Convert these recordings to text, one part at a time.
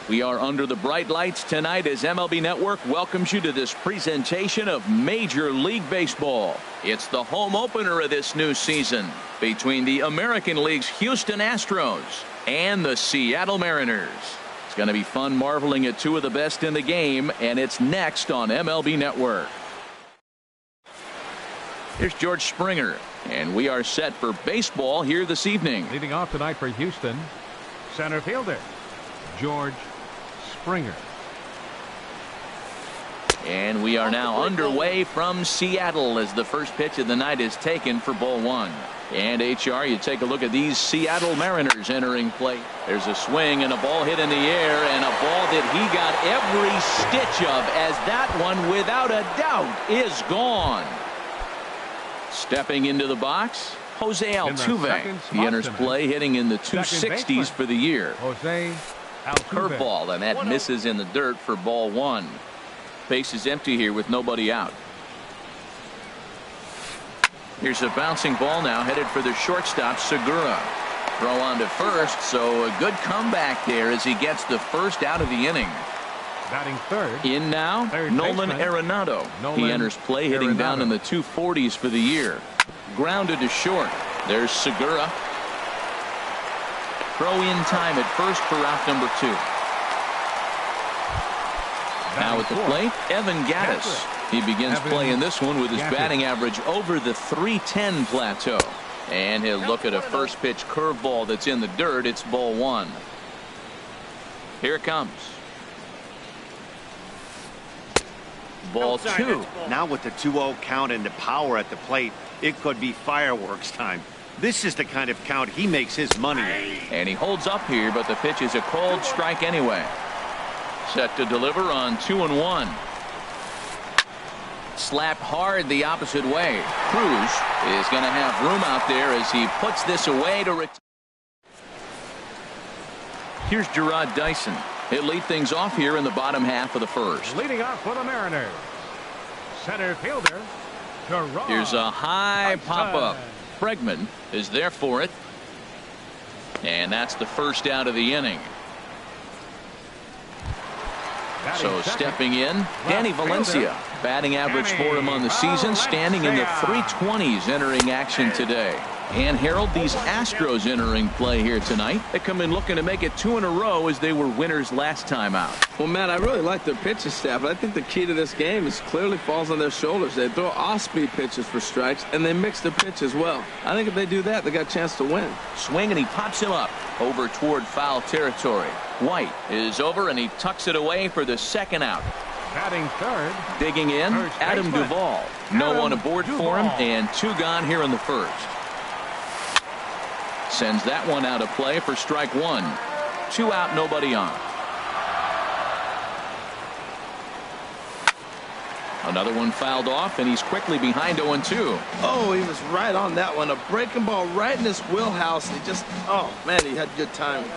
We are under the bright lights tonight as MLB Network welcomes you to this presentation of Major League Baseball. It's the home opener of this new season between the American League's Houston Astros and the Seattle Mariners. It's going to be fun marveling at two of the best in the game, and it's next on MLB Network. Here's George Springer, and we are set for baseball here this evening. Leading off tonight for Houston, center fielder George Springer. And we are now underway from Seattle as the first pitch of the night is taken for ball one. And HR, you take a look at these Seattle Mariners entering play. There's a swing and a ball hit in the air, and a ball that he got every stitch of, as that one without a doubt is gone. Stepping into the box, Jose Altuve. He enters play hitting in the 260s for the year. Jose Curveball, and that misses in the dirt for ball one. Base is empty here with nobody out. Here's a bouncing ball now headed for the shortstop, Segura. Throw on to first, so a good comeback there as he gets the first out of the inning. Batting third. In now, Nolan Arenado. He enters play hitting down in the 240s for the year. Grounded to short. There's Segura. Throw in time at first for out number 2. Now at the plate, Evan Gattis. He begins playing this one with his batting average over the 310 plateau. And he'll look at a first pitch curveball that's in the dirt. It's ball one. Here it comes. Ball two. Now with the 2-0 count and the power at the plate, it could be fireworks time. This is the kind of count he makes his money in. And he holds up here, but the pitch is a called strike anyway. Set to deliver on 2-1. Slapped hard the opposite way. Cruz is going to have room out there as he puts this away to retire. Here's Jarrod Dyson. He'll lead things off here in the bottom half of the first. Leading off for the Mariners, center fielder Jarrod. Here's a high pop-up. Bregman is there for it. And that's the first out of the inning. So stepping in, Danny Valencia. Batting average for him on the season, standing in the 320s entering action today. And Harold, these Astros entering play here tonight. They come in looking to make it 2 in a row as they were winners last time out. Well, Matt, I really like their pitching staff, but I think the key to this game is clearly falls on their shoulders. They throw off-speed pitches for strikes, and they mix the pitch as well. I think if they do that, they got a chance to win. Swing, and he pops him up over toward foul territory. White is over, and he tucks it away for the second out. Batting third. Digging in, Adam Duvall. No one aboard for him, and 2 gone here in the first. Sends that one out of play for strike 1. 2 out, nobody on. Another one fouled off, and he's quickly behind 0-2. Oh, he was right on that one. A breaking ball right in his wheelhouse. He just, oh, man, he had good timing.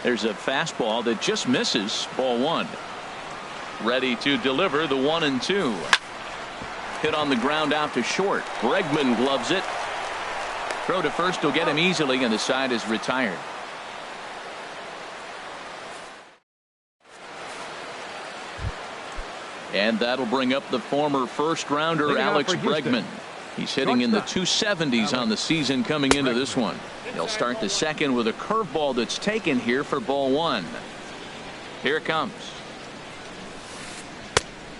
There's a fastball that just misses. Ball 1. Ready to deliver the 1-2. Hit on the ground out to short. Bregman gloves it. Throw to first will get him easily, and the side is retired. And that'll bring up the former first-rounder Alex Bregman. He's hitting in the 270s on the season coming into this one. He'll start the second with a curveball that's taken here for ball 1. Here it comes.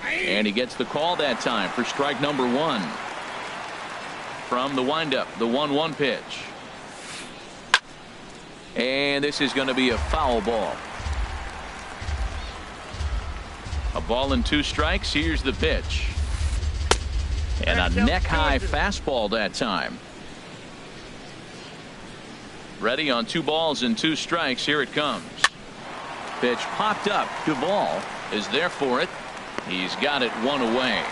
And he gets the call that time for strike number 1. From the windup, the 1-1 pitch. And this is going to be a foul ball. A ball and 2 strikes. Here's the pitch. And a neck-high fastball that time. Ready on 2 balls and 2 strikes. Here it comes. Pitch popped up. Duvall is there for it. He's got it 1 away.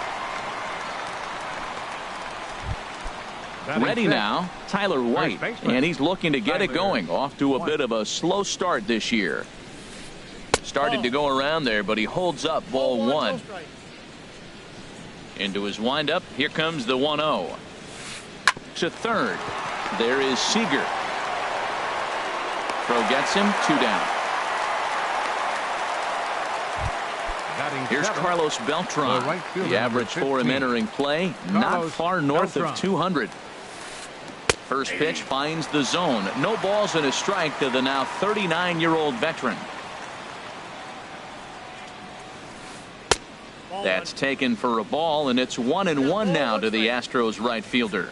Ready now, Tyler White, and he's looking to get it going. Off to a bit of a slow start this year. Started to go around there, but he holds up ball 1. Into his windup, here comes the 1-0. To third, there is Seager. Throw gets him, 2 down. Here's Carlos Beltran. right fielder, The average for him 15. entering play, not Carlos far north Beltran. of 200. First pitch finds the zone. No balls and a strike to the now 39-year-old veteran. That's taken for a ball, and it's 1-1 now to the Astros right fielder.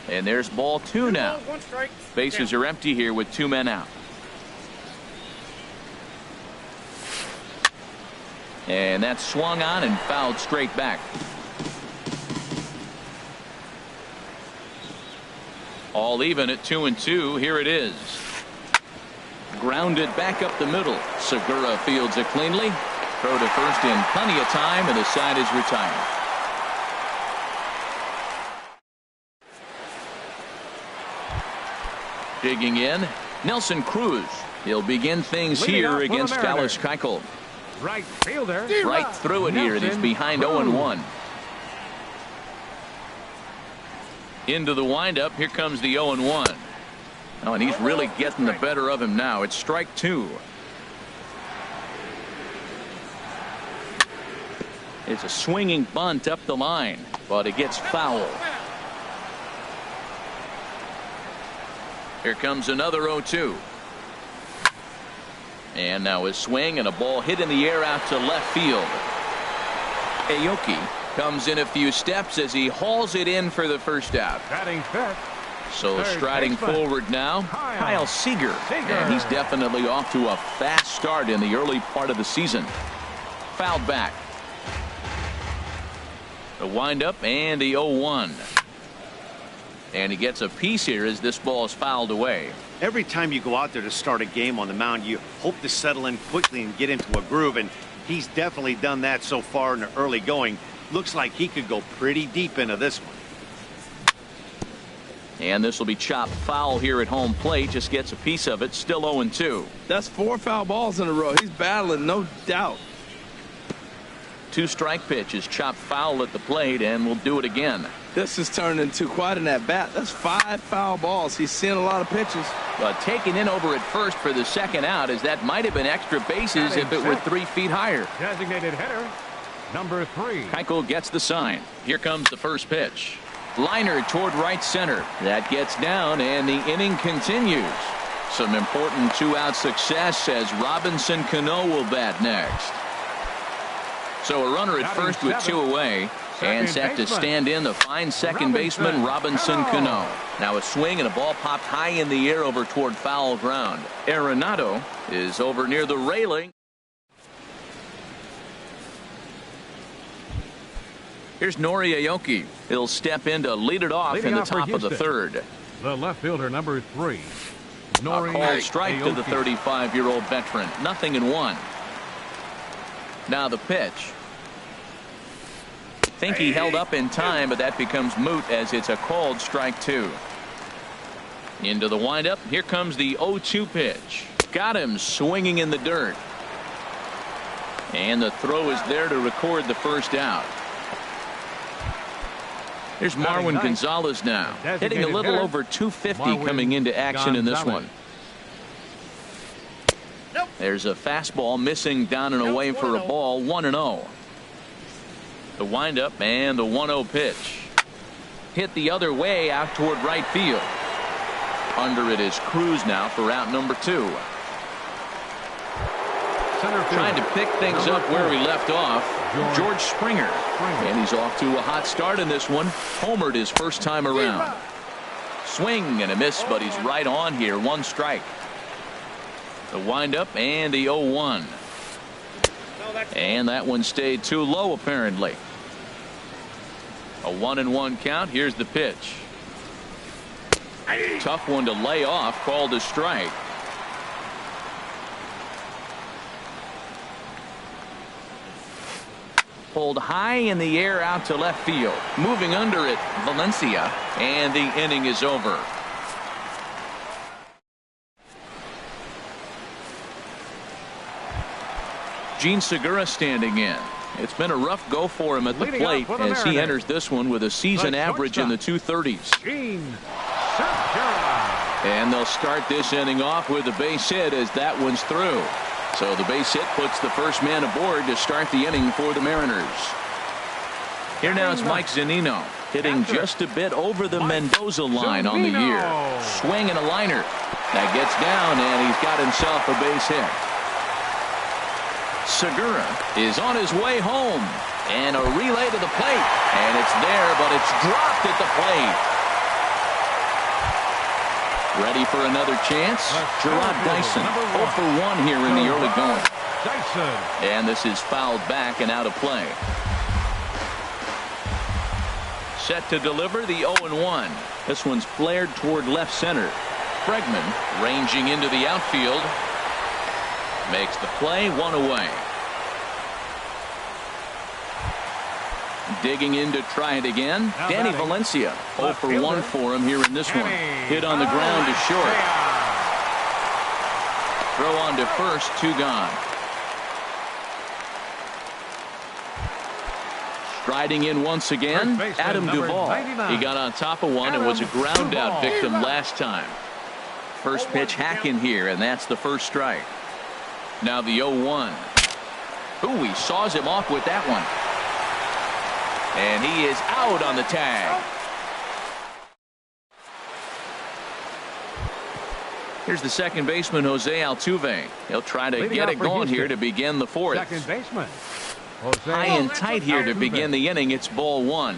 And there's ball 2 now. Bases are empty here with 2 men out. And that's swung on and fouled straight back. All even at 2-2. Here it is. Grounded back up the middle. Segura fields it cleanly. Throw to first in plenty of time, and the side is retired. Digging in, Nelson Cruz. He'll begin things Leading here off for the against Mariners. Dallas Keuchel. Right fielder. Right through it here, and he's Nelson behind Cruz. 0-1. Into the windup. Here comes the 0-1. Oh, and he's really getting the better of him now. It's strike 2. It's a swinging bunt up the line, but it gets foul. Here comes another 0-2. And now a swing and a ball hit in the air out to left field. Aoki comes in a few steps as he hauls it in for the first out. Batting fifth. So Third striding baseman, forward now, Kyle Seager. And he's definitely off to a fast start in the early part of the season. Fouled back. The windup and the 0-1. And he gets a piece here as this ball is fouled away. Every time you go out there to start a game on the mound, you hope to settle in quickly and get into a groove, and he's definitely done that so far in the early going. Looks like he could go pretty deep into this one. And this will be chopped foul here at home plate. Just gets a piece of it. Still 0-2. That's 4 foul balls in a row. He's battling, no doubt. 2 strike pitches chopped foul at the plate, and we'll do it again. This has turned into quite an at-bat. That's 5 foul balls. He's seeing a lot of pitches. But taken in over at first for the second out, as that might have been extra bases if it were 3 feet higher. Designated hitter, number 3. Keuchel gets the sign. Here comes the first pitch. Liner toward right center. That gets down, and the inning continues. Some important 2-out success as Robinson Cano will bat next. So a runner at first with 2 away. And set to stand in the fine second baseman Robinson Cano. Now a swing and a ball popped high in the air over toward foul ground. Arenado is over near the railing. Here's Nori Aoki. He'll step in to lead it off in the top of the third. The left fielder, number 3. A called strike to the 35-year-old veteran. 0-1. Now the pitch. Think he held up in time, but that becomes moot as it's a called strike 2. Into the windup. Here comes the 0-2 pitch. Got him swinging in the dirt. And the throw is there to record the first out. Here's Marwin Gonzalez now, hitting a little over 250 coming into action in this one. There's a fastball missing down and away for a ball. 1-0. The windup and the 1-0 pitch. Hit the other way out toward right field. Under it is Cruz now for out number 2. Trying to pick things up where we left off. George Springer. And he's off to a hot start in this one. Homered his first time around. Swing and a miss, but he's right on here. 1 strike. The windup and the 0-1. And that one stayed too low apparently. A 1-1 count. Here's the pitch. Tough one to lay off. Called a strike. Pulled high in the air out to left field. Moving under it, Valencia. And the inning is over. Gene Segura standing in. It's been a rough go for him at the plate as he enters this one with a season average in the 230s. Gene Segura. And they'll start this inning off with a base hit as that one's through. So the base hit puts the first man aboard to start the inning for the Mariners. Here now is Mike Zunino hitting just a bit over the Mendoza line on the year. Swing and a liner. That gets down, and he's got himself a base hit. Segura is on his way home. And a relay to the plate. And it's there, but it's dropped at the plate. Ready for another chance? Gerard Dyson 0 for 1 here in the early going. And this is fouled back and out of play. Set to deliver the 0-1. This one's flared toward left center. Bregman ranging into the outfield. Makes the play, 1 away. Digging in to try it again. Danny Valencia 0 for 1 for him here in this one. Hit on the ground to short. Throw on to first, 2 gone. Striding in once again, Adam Duvall. He got on top of one and was a ground out victim last time. First pitch hacking here, and that's the first strike. Now the 0-1. Ooh, he saws him off with that one. And he is out on the tag. Here's the second baseman, Jose Altuve. He'll try to get it going here to begin the fourth. Second baseman. High and tight here to begin the inning. It's ball 1.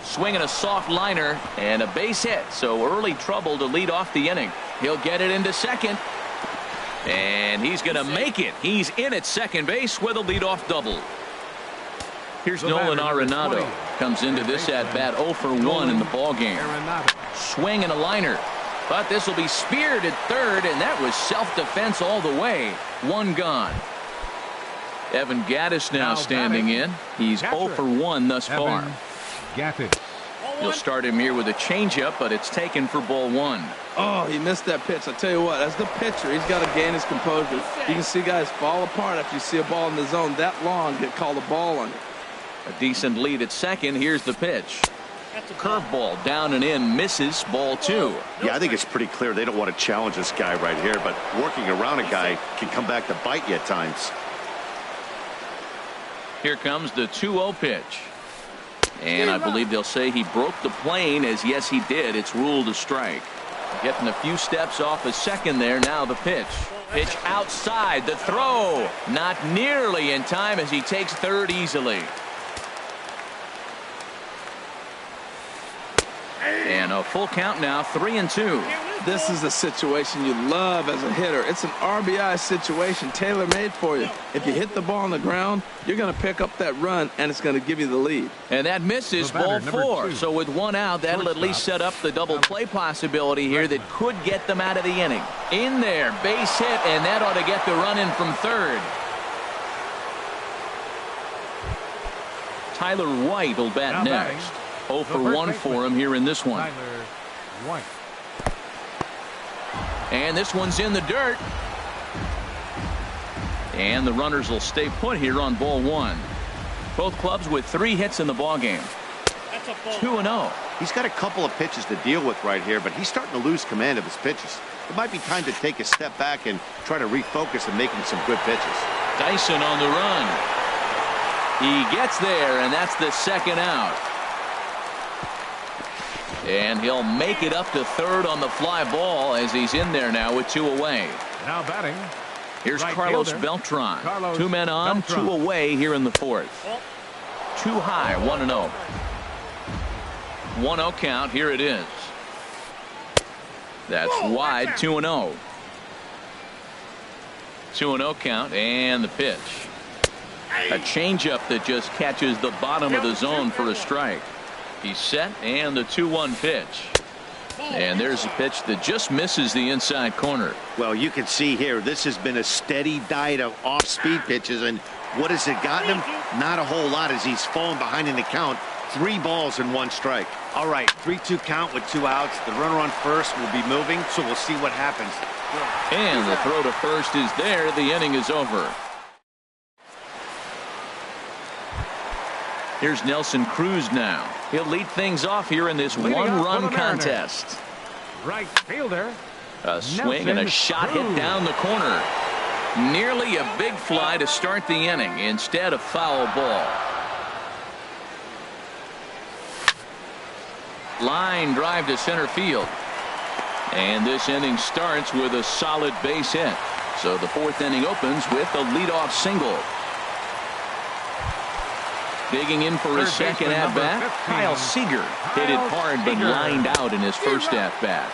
Swinging a soft liner and a base hit. So early trouble to lead off the inning. He'll get it into second. And he's going to make it. He's in at second base with a leadoff double. Here's Nolan Arenado. Comes into this at bat 0 for 1 in the ball game. Swing and a liner. But this will be speared at third, and that was self-defense all the way. 1 gone. Evan Gattis now standing in. He's 0 for 1 thus far. You'll start him here with a changeup, but it's taken for ball 1. Oh, he missed that pitch. I tell you what, as the pitcher, he's got to gain his composure. You can see guys fall apart after you see a ball in the zone that long, get called a ball on it. A decent lead at second. Here's the pitch. Curveball down and in, misses, ball 2. Yeah, I think it's pretty clear they don't want to challenge this guy right here, but working around a guy can come back to bite you at times. Here comes the 2-0 pitch. And I believe they'll say he broke the plane, as yes he did. It's ruled a strike. Getting a few steps off a second there. Now the pitch. Pitch outside. The throw not nearly in time as he takes third easily. And a full count now, 3-2. This is a situation you love as a hitter. It's an RBI situation, tailor-made for you. If you hit the ball on the ground, you're going to pick up that run, and it's going to give you the lead. And that misses, ball 4. So with 1 out, that'll at least set up the double play possibility here that could get them out of the inning. In there, base hit, and that ought to get the run in from third. Tyler White will bat next. 0 for 1 for him here in this one. And this one's in the dirt. And the runners will stay put here on ball 1. Both clubs with 3 hits in the ball game. 2-0. He's got a couple of pitches to deal with right here, but he's starting to lose command of his pitches. It might be time to take a step back and try to refocus and making some good pitches. Dyson on the run. He gets there, and that's the second out. And he'll make it up to third on the fly ball as he's in there now with 2 away. Now batting. Here's Right Carlos fielder. Beltran. 2 men on, 2 away here in the fourth. Too high, 1-0. 1-0 count. Here it is. That's wide, 2-0. 2-0 count, and the pitch. A changeup that just catches the bottom of the zone for a strike. He's set, and the 2-1 pitch. And there's a pitch that just misses the inside corner. Well, you can see here, this has been a steady diet of off-speed pitches, and what has it gotten him? Not a whole lot as he's fallen behind in the count. 3 balls and 1 strike. All right, 3-2 count with 2 outs. The runner on first will be moving, so we'll see what happens. And the throw to first is there. The inning is over. Here's Nelson Cruz now. He'll lead things off here in this one-run contest. Right fielder. A swing and a shot hit down the corner. Nearly a big fly to start the inning. Instead, a foul ball. Line drive to center field. And this inning starts with a solid base hit. So the fourth inning opens with a leadoff single. Digging in for his second at-bat, Kyle Seager hit it hard but lined out in his first at-bat.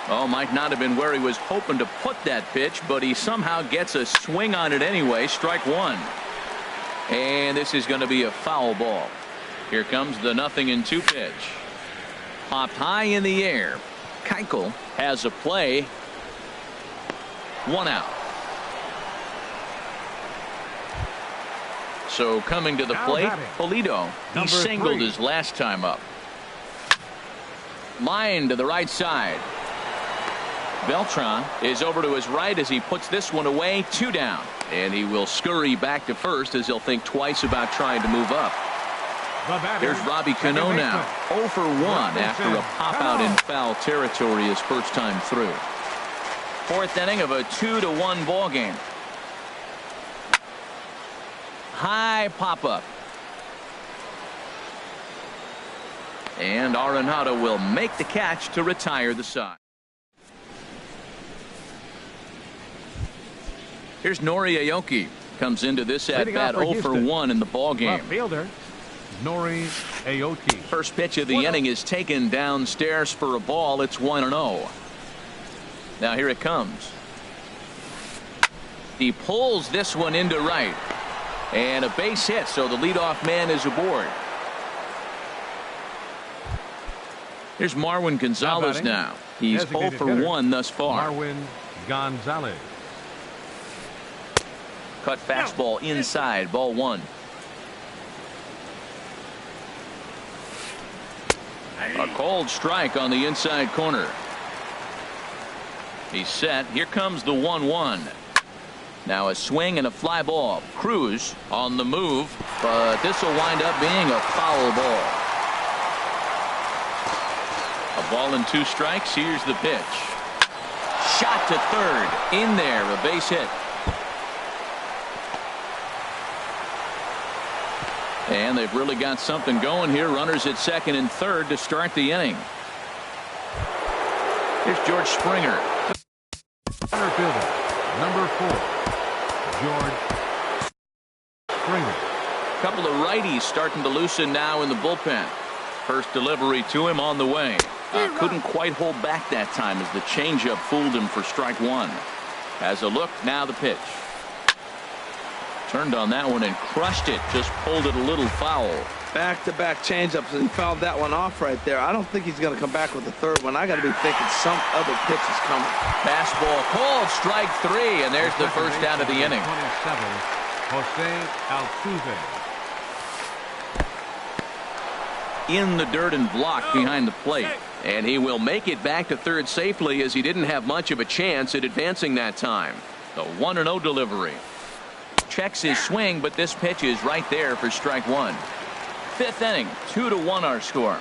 Oh, might not have been where he was hoping to put that pitch, but he somehow gets a swing on it anyway. Strike one. And this is going to be a foul ball. Here comes the 0-2 pitch. Popped high in the air. Keuchel has a play. One out. So coming to the plate, Polito. He singled his last time up. Line to the right side. Beltran is over to his right as he puts this one away. 2 down. And he will scurry back to first as he'll think twice about trying to move up. Here's Robbie Cano now. 0 for 1 after a pop out in foul territory his first time through. Fourth inning of a 2-1 ball game. High pop up. And Arenado will make the catch to retire the side. Here's Nori Aoki. Comes into this at bat 0 for 1 in the ball game. Left fielder, Nori Aoki. First pitch of the inning is taken downstairs for a ball. It's 1-0. Now here it comes. He pulls this one into right. And a base hit, so the leadoff man is aboard. Here's Marwin Gonzalez now. He's 0 for 1 thus far. Marwin Gonzalez. Cut fastball inside, ball 1. A cold strike on the inside corner. He's set. Here comes the 1-1. Now a swing and a fly ball. Cruz on the move, but this will wind up being a foul ball. A ball and 2 strikes. Here's the pitch. Shot to third. In there, a base hit. And they've really got something going here. Runners at second and third to start the inning. Here's George Springer. Center fielder, number 4. George Springer. A couple of righties starting to loosen now in the bullpen. First delivery to him on the way. Couldn't quite hold back that time as the changeup fooled him for strike 1. As a look, now the pitch. Turned on that one and crushed it. Just pulled it a little foul. Back-to-back changeups, and he fouled that one off right there. I don't think he's going to come back with the third one. I got to be thinking some other pitch is coming. Fastball called, strike 3, and there's the first out of the inning. 27, Jose Altuve. In the dirt and blocked behind the plate. And he will make it back to third safely as he didn't have much of a chance at advancing that time. The 1-0 delivery. Checks his swing, but this pitch is right there for strike 1. Fifth inning, 2-1 our score.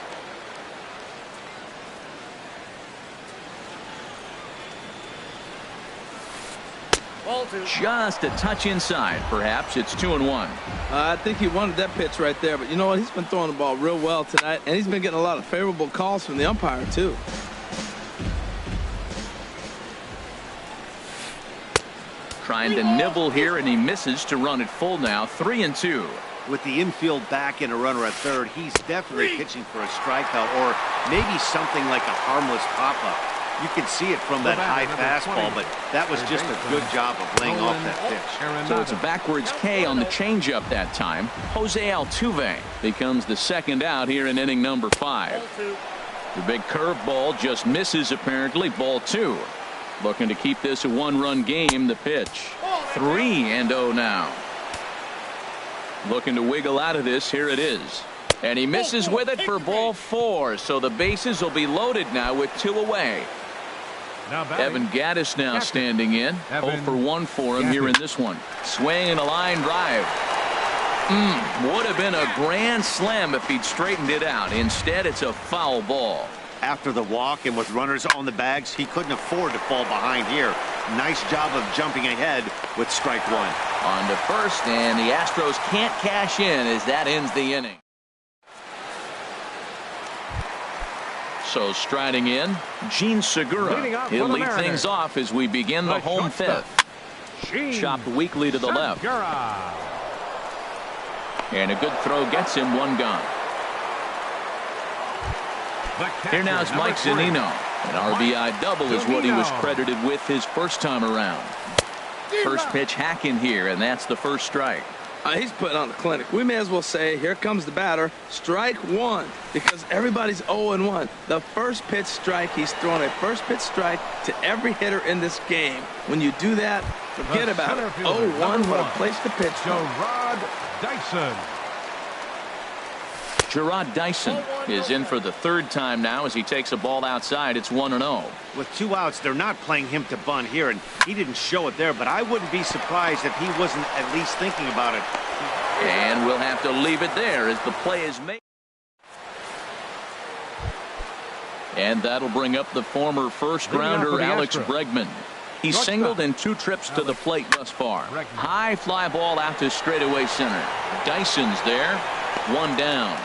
Just a touch inside. Perhaps it's 2-1. I think he wanted that pitch right there, but you know what? He's been throwing the ball real well tonight, and he's been getting a lot of favorable calls from the umpire, too. Trying to nibble here, and he misses to run it full now. 3-2. With the infield back and a runner at third, he's definitely pitching for a strikeout or maybe something like a harmless pop-up. You can see it from that high fastball, but that was just a good job of laying off that pitch. So it's a backwards K on the changeup that time. Jose Altuve becomes the second out here in inning number 5. The big curveball just misses apparently. Ball 2. Looking to keep this a 1-run game. The pitch. 3-0 now. Looking to wiggle out of this. Here it is. And he misses with it for ball 4. So the bases will be loaded now with 2 away. Evan Gattis now standing in. 0 for 1 for him here in this one. Swing and a line drive. Would have been a grand slam if he'd straightened it out. Instead, it's a foul ball. After the walk and with runners on the bags, he couldn't afford to fall behind here. Nice job of jumping ahead with strike one. On to first, and the Astros can't cash in as that ends the inning. So striding in, Gene Segura. He'll lead things off as we begin the home fifth. Chopped weakly to the left. And a good throw gets him one gone. Here now is Mike Zunino. An RBI double is what he was credited with his first time around. First pitch hacking here, and that's the first strike. He's putting on a clinic. We may as well say, here comes the batter, strike one, because everybody's 0-1. The first pitch strike, he's thrown a first pitch strike to every hitter in this game. When you do that, forget about it. 0-1, what a place to pitch. Gerard Dyson. Gerard Dyson is in for the third time now as he takes a ball outside. It's 1-0. With 2 outs, they're not playing him to bunt here, and he didn't show it there, but I wouldn't be surprised if he wasn't at least thinking about it. And we'll have to leave it there as the play is made. And that'll bring up the former first-rounder Alex Bregman. He's singled in 2 trips to the plate thus far. High fly ball out to straightaway center. Dyson's there. 1 down.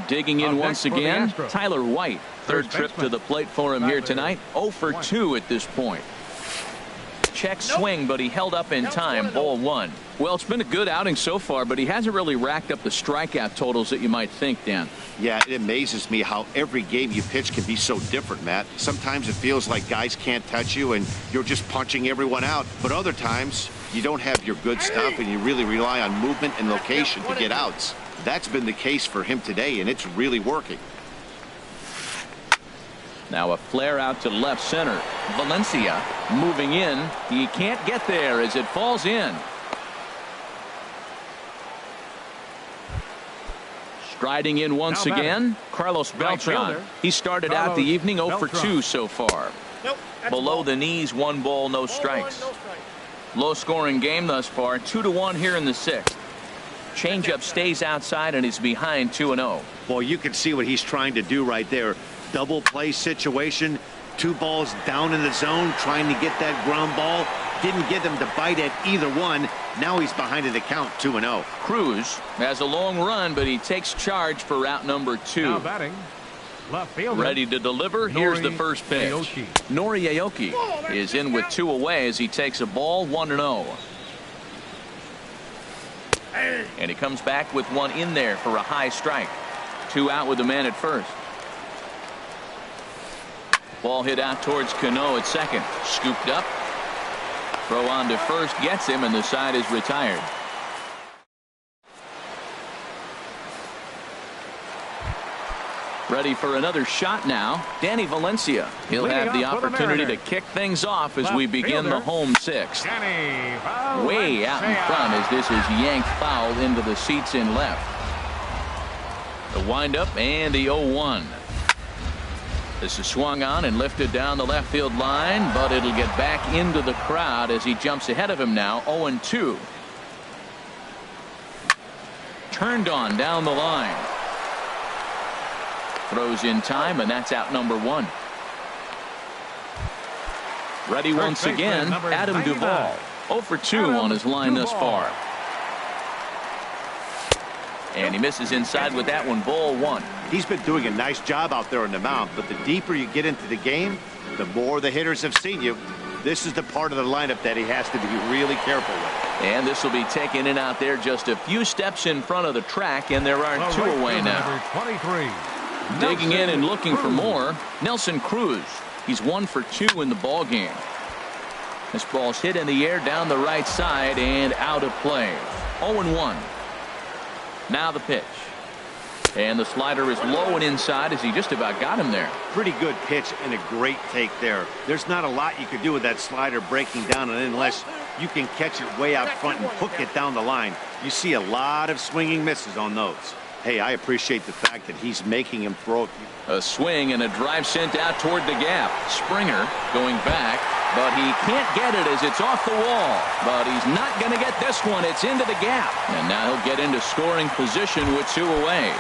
Digging in once again, Tyler White. Third trip to the plate for him here tonight. 0 for 2 at this point. Check swing, but he held up in time. Ball 1. Well, it's been a good outing so far, but he hasn't really racked up the strikeout totals that you might think, Dan. Yeah, it amazes me how every game you pitch can be so different, Matt. Sometimes it feels like guys can't touch you and you're just punching everyone out. But other times, you don't have your good stuff and you really rely on movement and location to get outs. That's been the case for him today, and it's really working. Now a flare out to left center. Valencia moving in. He can't get there as it falls in. Striding in once again, Carlos Beltran. He started out the evening 0 for 2 so far. Below the knees, 1 ball, no strikes. Low scoring game thus far, 2-1 here in the 6th. Changeup stays outside and he's behind 2-0. Boy, you can see what he's trying to do right there. Double play situation, 2 balls down in the zone, trying to get that ground ball. Didn't get him to bite at either one. Now he's behind in the count, 2-0. Cruz has a long run, but he takes charge for route number 2. Now batting, left fielder. Ready to deliver. Here's the first pitch. Nori Aoki is in with 2 away as he takes a ball, 1-0. And he comes back with 1 in there for a high strike. 2 out with the man at first. Ball hit out towards Cano at second. Scooped up. Throw on to first gets him, and the side is retired. Ready for another shot now. Danny Valencia. He'll have the opportunity to kick things off as we begin the home 6th. Way out in front as this is yanked foul into the seats in left. The windup and the 0-1. This is swung on and lifted down the left field line, but it'll get back into the crowd as he jumps ahead of him now. 0-2. Turned on down the line. Throws in time, and that's out number 1. Ready once again, Adam Duvall. 0 for 2 on his line thus far. And he misses inside with that one. Ball 1. He's been doing a nice job out there on the mound, but the deeper you get into the game, the more the hitters have seen you. This is the part of the lineup that he has to be really careful with. And this will be taken in out there just a few steps in front of the track, and there are 2 away now. 23. Digging in and looking for more, Nelson Cruz. He's 1 for 2 in the ball game. This ball's hit in the air down the right side and out of play. 0-1. Now the pitch. And the slider is low and inside as he just about got him there. Pretty good pitch and a great take there. There's not a lot you could do with that slider breaking down, and unless you can catch it way out front and hook it down the line, you see a lot of swinging misses on those. Hey, I appreciate the fact that he's making him throw. A swing and a drive sent out toward the gap. Springer going back. but he can't get it as it's off the wall. But he's not going to get this one. It's into the gap. And now he'll get into scoring position with 2 away.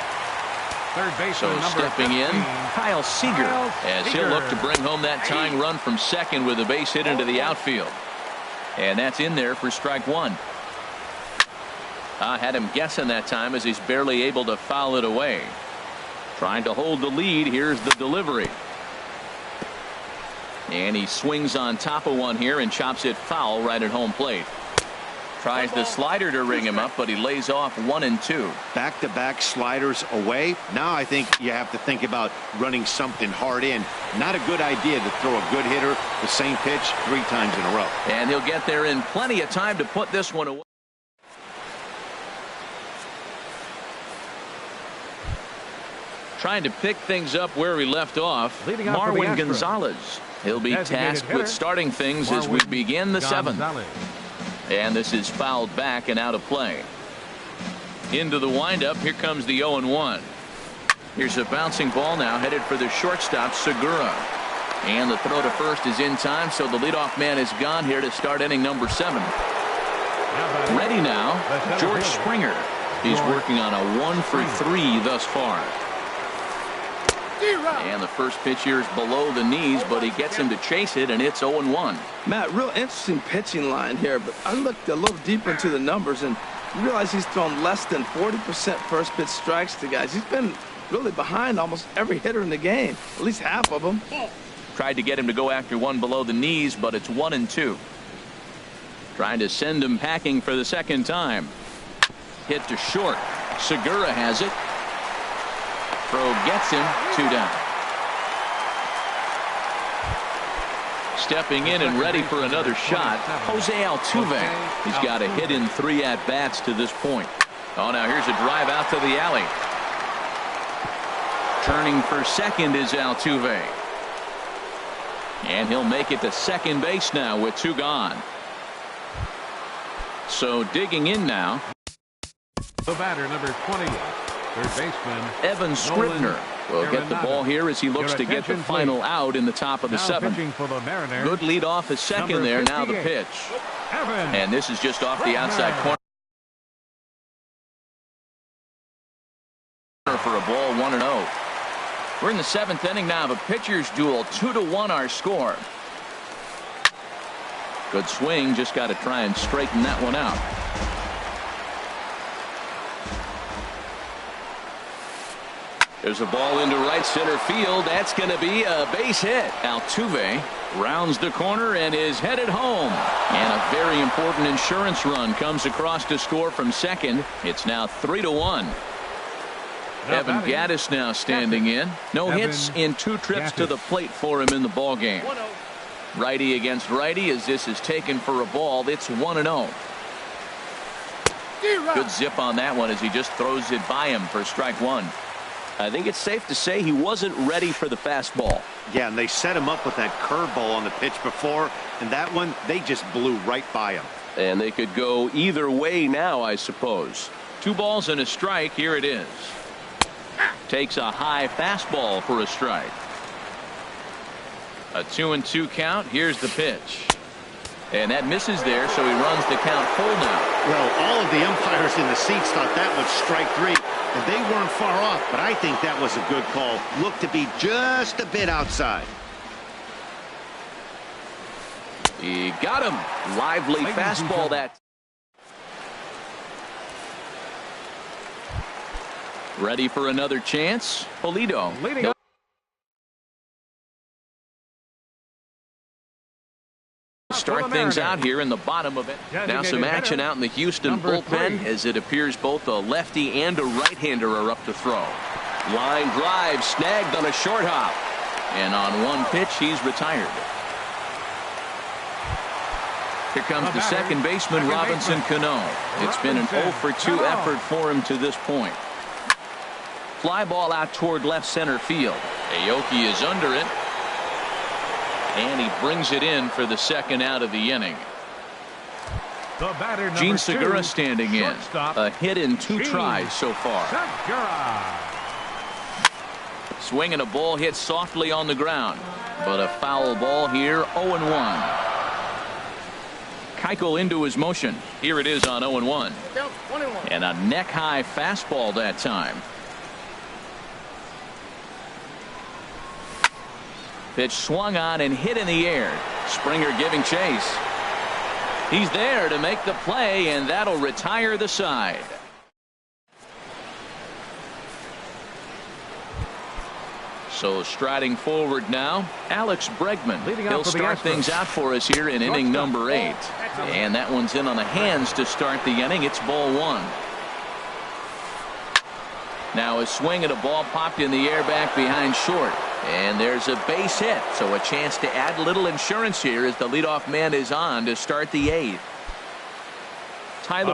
Third baseman, So number stepping 15, in, Kyle Seager, as he'll look to bring home that tying run from second with a base hit into the outfield. And that's in there for strike 1. I had him guessing that time as he's barely able to foul it away. Trying to hold the lead. Here's the delivery. And he swings on top of one here and chops it foul right at home plate. Tries the slider to ring him up, but he lays off 1 and 2. Back-to-back sliders away. Now I think you have to think about running something hard in. Not a good idea to throw a good hitter the same pitch 3 times in a row. And he'll get there in plenty of time to put this one away. Trying to pick things up where we left off, Leading off for the Marwin Astros. Gonzalez. He'll be Designated tasked hitter, with starting things as we Marwin begin the 7th. Gonzalez. And this is fouled back and out of play. Into the windup. Here comes the 0-1. Here's a bouncing ball now headed for the shortstop, Segura. And the throw to first is in time, so the leadoff man is gone here to start inning number 7. Ready now, George Springer. He's working on a 1 for 3 thus far. And the first pitch here is below the knees, but he gets him to chase it, and it's 0-1. Matt, real interesting pitching line here, but I looked a little deeper into the numbers and realized he's thrown less than 40% first pitch strikes to guys. He's been really behind almost every hitter in the game, at least half of them. Tried to get him to go after one below the knees, but it's 1 and 2. Trying to send him packing for the second time. Hit to short. Segura has it. Throw gets him, 2 down. Stepping in and ready for another shot, Jose Altuve. He's got a hit in 3 at-bats to this point. Oh, now here's a drive out to the alley. Turning for second is Altuve. And he'll make it to second base now with 2 gone. So digging in now, The batter, number 20, third baseman Evan Scribner will get the ball here as he looks to get the final out in the top of the 7th. pitching for the Mariners. Good lead off his second Number there. Now the 58, pitch. Evan. And this is just off the outside corner for a ball, 1-0. We're in the 7th inning now of a pitcher's duel. 2-1 our score. Good swing. Just got to try and straighten that one out. There's a ball into right center field. That's going to be a base hit. Altuve rounds the corner and is headed home. And a very important insurance run comes across to score from second. It's now 3-1. Evan Gattis now standing in. No hits in 2 trips to the plate for him in the ball game. Righty against righty as this is taken for a ball. It's 1-0. Good zip on that one as he just throws it by him for strike 1. I think it's safe to say he wasn't ready for the fastball. Yeah, and they set him up with that curveball on the pitch before, and that one, they just blew right by him. And they could go either way now, I suppose. 2 balls and a strike. Here it is. Takes a high fastball for a strike. A 2-2 count. Here's the pitch. And that misses there, so he runs the count full now. Well, all of the umpires in the seats thought that was strike 3, and they weren't far off, but I think that was a good call. Looked to be just a bit outside. He got him. Lively fastball that. Ready for another chance. Polito. Leading up. Start things out here in the bottom of it. Now some action out in the Houston bullpen as it appears both a lefty and a right-hander are up to throw. Line drive snagged on a short hop. And on one pitch he's retired. Here comes the second baseman, Robinson Cano. It's been an 0 for 2 effort for him to this point. Fly ball out toward left center field. Aoki is under it. And he brings it in for the second out of the inning. The batter, Gene number Segura 2, standing in. A hit in 2 tries so far. Segura. Swinging a ball hit softly on the ground. But a foul ball here, 0-1. Keuchel into his motion. Here it is on 0-1. And a neck-high fastball that time. Pitch swung on and hit in the air. Springer giving chase. He's there to make the play, and that'll retire the side. So striding forward now, Alex Bregman. He'll start things out for us here in inning number 8. And that one's in on the hands to start the inning. It's ball 1. Now a swing and a ball popped in the air back behind short. And there's a base hit. So a chance to add a little insurance here as the leadoff man is on to start the 8th. Tyler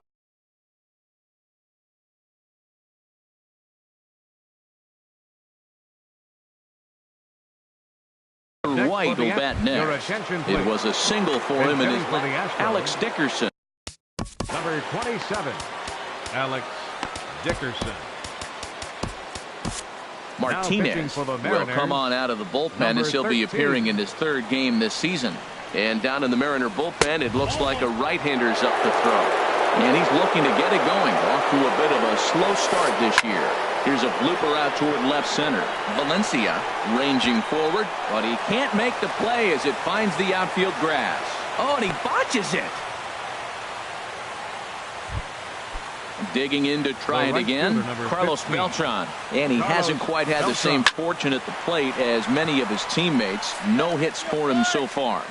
White will bat next. It was a single for him in his Alex Dickerson. Number 27, Alex Dickerson. Martinez will come on out of the bullpen as he'll be appearing in his 3rd game this season. And down in the Mariner bullpen, it looks like a right-hander's up to throw. And he's looking to get it going. Off to a bit of a slow start this year. Here's a blooper out toward left center. Valencia ranging forward, but he can't make the play as it finds the outfield grass. Oh, and he botches it. Digging in to try it again, Carlos Beltran. And he hasn't quite had the same fortune at the plate as many of his teammates. No hits for him so far.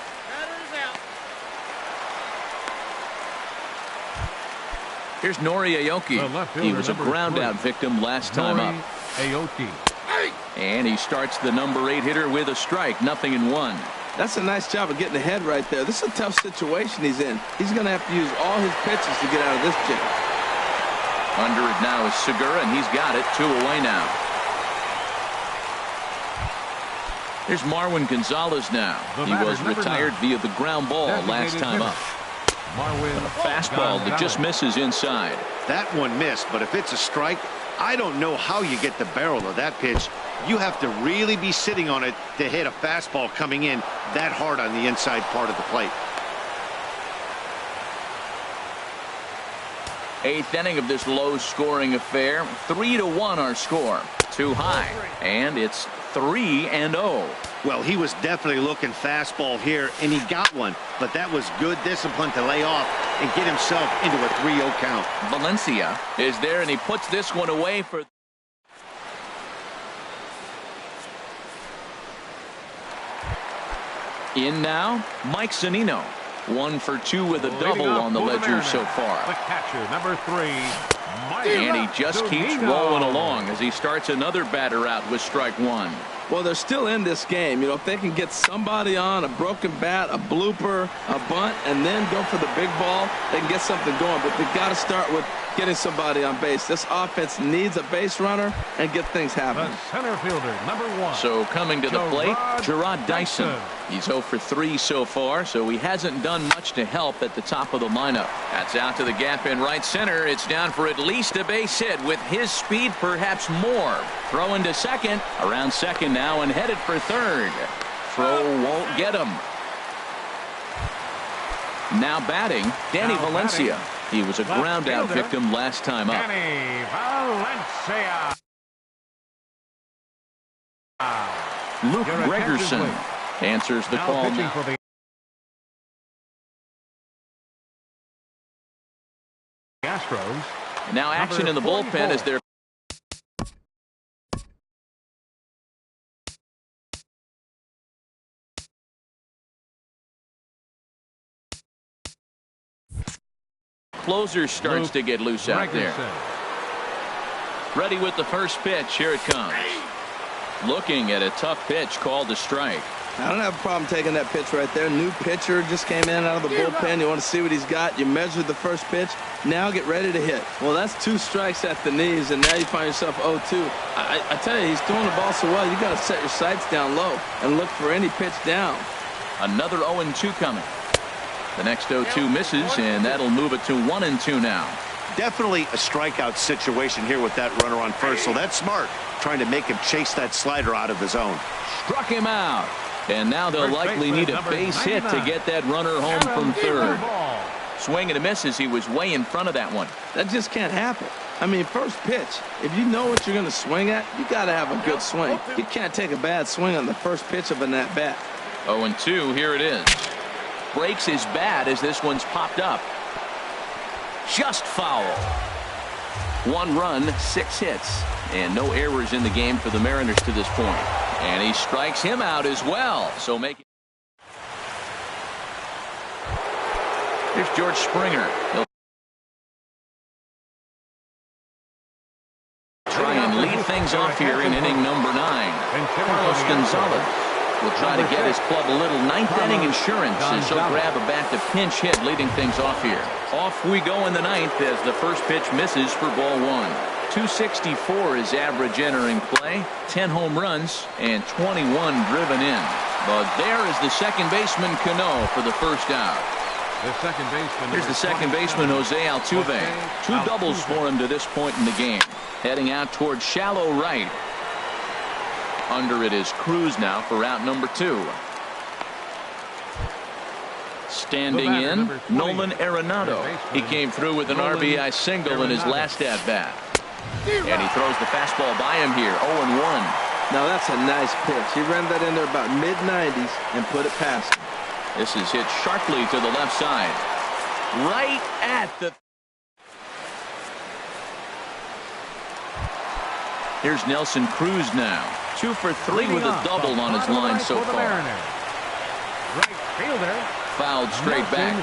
Here's Nori Aoki. He was a ground-out victim last time up. And he starts the number 8 hitter with a strike. 0-1. That's a nice job of getting ahead right there. This is a tough situation he's in. He's going to have to use all his pitches to get out of this jam. Under it now is Segura, and he's got it. 2 away now. Here's Marwin Gonzalez now. He was retired via the ground ball last time up. A fastball that just misses inside. That one missed, but if it's a strike, I don't know how you get the barrel of that pitch. You have to really be sitting on it to hit a fastball coming in that hard on the inside part of the plate. 8th inning of this low-scoring affair. 3-1 our score. Too high, and it's 3-0. Well, he was definitely looking fastball here, and he got one. But that was good discipline to lay off and get himself into a 3-0 count. Valencia is there, and he puts this one away for... In now, Mike Zunino. 1 for 2 with a double on the ledger so far. The catcher, number 3. And he just keeps rolling along as he starts another batter out with strike 1. Well, they're still in this game. You know, if they can get somebody on, a broken bat, a blooper, a bunt, and then go for the big ball, they can get something going. But they've got to start with getting somebody on base. This offense needs a base runner and get things happening. The center fielder, number 1. So coming to the plate, Gerard Dyson. He's 0 for 3 so far, so he hasn't done much to help at the top of the lineup. That's out to the gap in right center. It's down for at least a base hit. With his speed, perhaps more. Throw into second. Around second now and headed for third. Throw won't get him. Now batting, Danny Valencia. He was a ground-out victim last time up. Danny Valencia. Luke Gregerson answers the call now. For the Astros. Now action in the bullpen as they're closer starts to get loose out there. Ready with the first pitch. Here it comes. Looking at a tough pitch called a strike. I don't have a problem taking that pitch right there. New pitcher just came in out of the bullpen. You want to see what he's got. You measured the first pitch. Now get ready to hit. Well, that's 2 strikes at the knees, and now you find yourself 0-2. I tell you, he's throwing the ball so well, you got to set your sights down low and look for any pitch down. Another 0-2 coming. The next 0-2 misses, and that'll move it to 1-2 now. Definitely a strikeout situation here with that runner on first, so that's smart, trying to make him chase that slider out of the zone. Struck him out. And now they'll likely need a base hit to get that runner home from third. Swing and a miss as he was way in front of that one. That just can't happen. I mean, first pitch, if you know what you're going to swing at, you got to have a good swing. You can't take a bad swing on the first pitch of an at-bat. 0-2, here it is. Breaks his bat as this one's popped up. Just foul. 1 run, 6 hits, and no errors in the game for the Mariners to this point. And he strikes him out as well. So here's George Springer. He'll try and lead things off here in inning number 9. Carlos Gonzalez will try to get his club a little ninth inning insurance as he'll grab a bat to pinch hit, leading things off here. Off we go in the ninth as the first pitch misses for ball 1. 264 is average entering play, 10 home runs and 21 driven in. But there is the second baseman Cano for the first out. Here's the second baseman, Jose Altuve. 2 doubles for him to this point in the game. Heading out towards shallow right. Under it is Cruz now for out number 2. Standing in, Nolan Arenado. He came through with an RBI single in his last at-bat. And he throws the fastball by him here, 0-1. Now that's a nice pitch. He ran that in there about mid-90s and put it past him. This is hit sharply to the left side. Right at the... Here's Nelson Cruz now. 2 for 3 with a double on his line so far. Right fielder. Fouled straight back.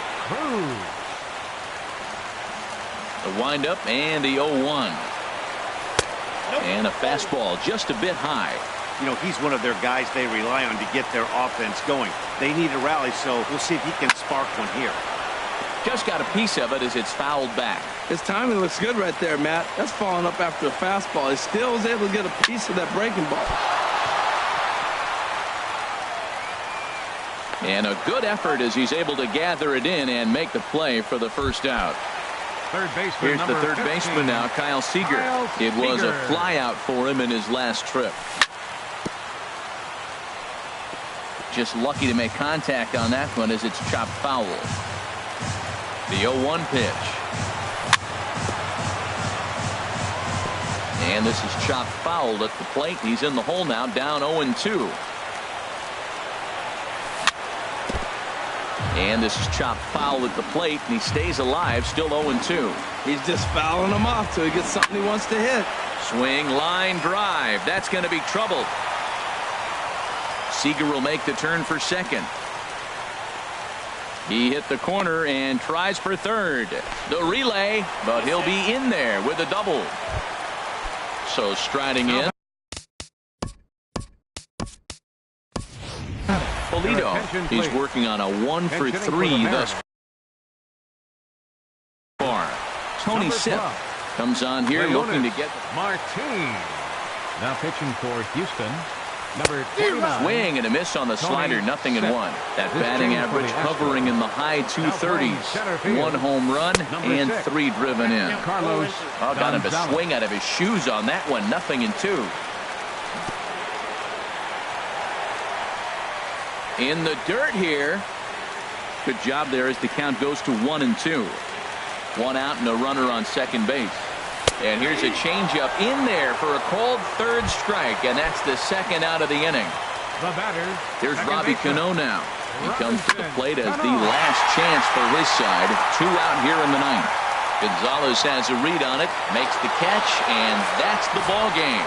The windup and the 0-1. And a fastball just a bit high. You know, he's one of their guys they rely on to get their offense going. They need a rally, so we'll see if he can spark one here. Just got a piece of it as it's fouled back. His timing looks good right there, Matt. That's following up after a fastball. He still was able to get a piece of that breaking ball. And a good effort as he's able to gather it in and make the play for the first out. Here's the third baseman now, Kyle Seager. It was a flyout for him in his last trip. Just lucky to make contact on that one as it's chopped foul. The 0-1 pitch. And this is chopped foul at the plate. He's in the hole now, down 0-2. And this is chopped foul at the plate, and he stays alive, still 0-2. He's just fouling him off till he gets something he wants to hit. Swing, line, drive. That's going to be trouble. Seager will make the turn for second. He hit the corner and tries for third. The relay, but he'll be in there with a double. So striding in. Polito, he's working on a 1 for 3 thus far. Tony Sipp comes on here looking to get Martin. Now pitching for Houston. Number 29. Swing and a miss on the slider, nothing in 1. That batting average hovering in the high 230s. 1 home run and 3 driven in. Carlos. Oh, got him a swing out of his shoes on that one, nothing in 2. In the dirt here. Good job there as the count goes to 1-2. 1 out and a runner on second base. And here's a changeup in there for a called third strike, and that's the second out of the inning. The batter. Here's Robbie Cano now. He comes to the plate as the last chance for his side. 2 out here in the ninth. Gonzalez has a read on it, makes the catch, and that's the ball game.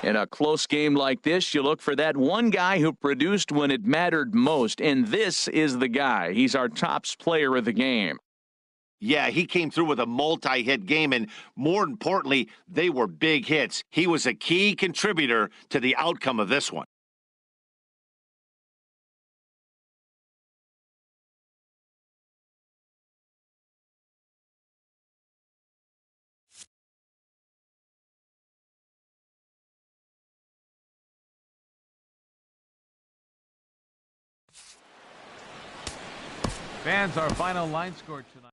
In a close game like this, you look for that one guy who produced when it mattered most, and this is the guy. He's our tops player of the game. Yeah, he came through with a multi-hit game, and more importantly, they were big hits. He was a key contributor to the outcome of this one. Fans, our final line score tonight.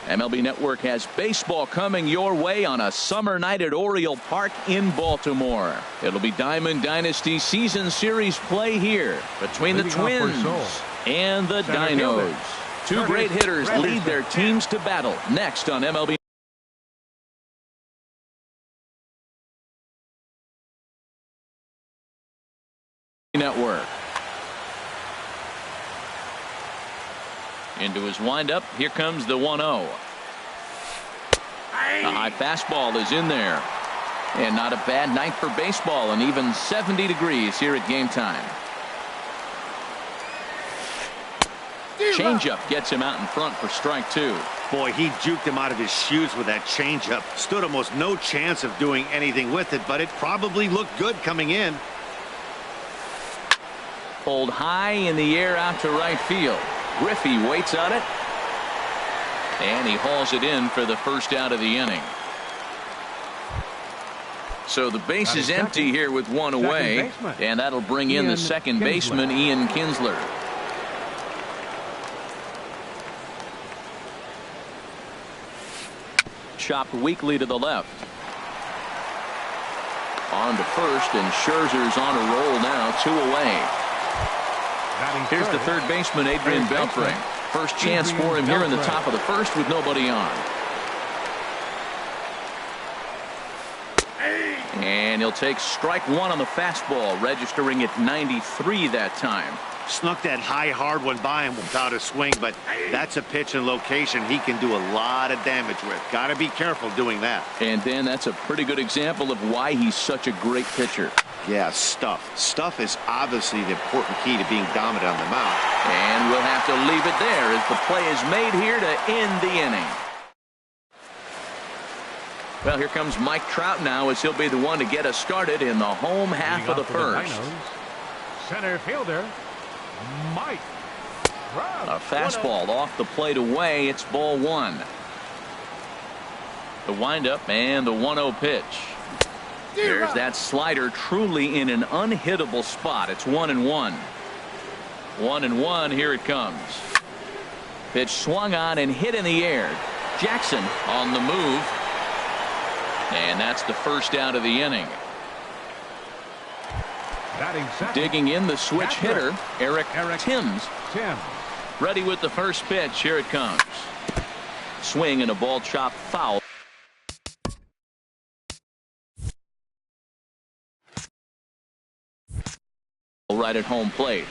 MLB Network has baseball coming your way on a summer night at Oriole Park in Baltimore. It'll be Diamond Dynasty Season Series play here between the Twins and the Dinos. Two great hitters lead their teams to battle next on MLB Network. Into his windup. Here comes the 1-0. The high fastball is in there. And not a bad night for baseball, and even 70 degrees here at game time. Changeup gets him out in front for strike 2. Boy, he juked him out of his shoes with that changeup. Stood almost no chance of doing anything with it, but it probably looked good coming in. Pulled high in the air out to right field. Griffey waits on it, and he hauls it in for the first out of the inning. So the base is empty here with one away, and that'll bring in the second baseman, Ian Kinsler. Chopped weakly to the left. On to first, and Scherzer's on a roll now, 2 away. Here's the third baseman, Adrian Beltre. First chance for him here in the top of the first with nobody on. And he'll take strike 1 on the fastball, registering at 93 that time. Snuck that high, hard one by him without a swing, but that's a pitch and location he can do a lot of damage with. Got to be careful doing that. And Dan, that's a pretty good example of why he's such a great pitcher. Yeah, stuff. Stuff is obviously the important key to being dominant on the mound. And we'll have to leave it there as the play is made here to end the inning. Well, here comes Mike Trout now, as he'll be the one to get us started in the home half of the first. Center fielder, Mike Trout. A fastball off the plate away. It's ball 1. The windup and the 1-0 pitch. There's that slider, truly in an unhittable spot. It's 1-1. 1-1. Here it comes. Pitch swung on and hit in the air. Jackson on the move. And that's the first out of the inning. Digging in the switch hitter, Eric Timms. Ready with the first pitch. Here it comes. Swing and a ball chopped foul. Right at home plate.